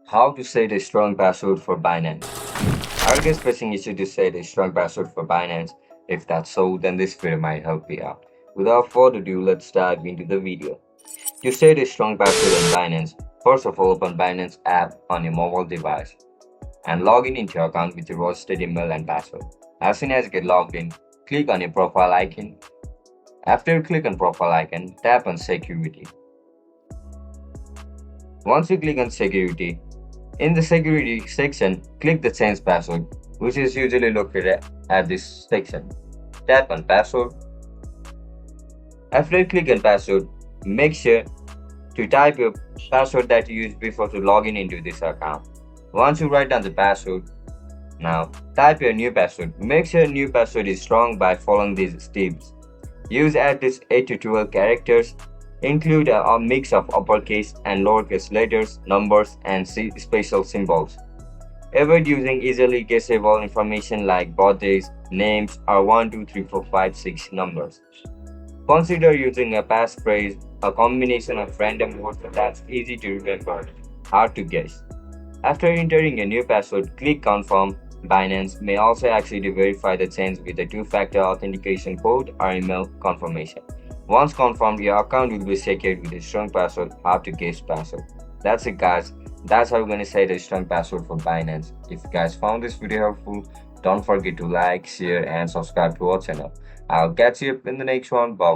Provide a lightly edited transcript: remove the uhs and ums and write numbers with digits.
How to set a strong password for Binance. Are you guys facing issue to set a strong password for Binance? If that's so, then this video might help you out. Without further ado, let's dive into the video. To set a strong password on Binance, first of all open Binance app on your mobile device and log in into your account with your registered email and password. As soon as you get logged in, click on your profile icon. After you click on profile icon, tap on security. Once you click on security, in the security section, click the change password, which is usually located at this section. Tap on password. After you click on password, make sure to type your password that you used before to log in into this account. Once you write down the password, now type your new password. Make sure new password is strong by following these steps. Use at least 8 to 12 characters. Include a mix of uppercase and lowercase letters, numbers, and special symbols. Avoid using easily guessable information like birthdays, names, or 1, 2, 3, 4, 5, 6 numbers. Consider using a passphrase, a combination of random words that's easy to remember, hard to guess. After entering a new password, click Confirm. Binance may also ask you to verify the change with a two-factor authentication code or email confirmation. Once confirmed, your account will be secured with a strong password, hard to guess password. That's it, guys. That's how you're going to set a strong password for Binance. If you guys found this video helpful, don't forget to like, share, and subscribe to our channel. I'll catch you up in the next one. Bye.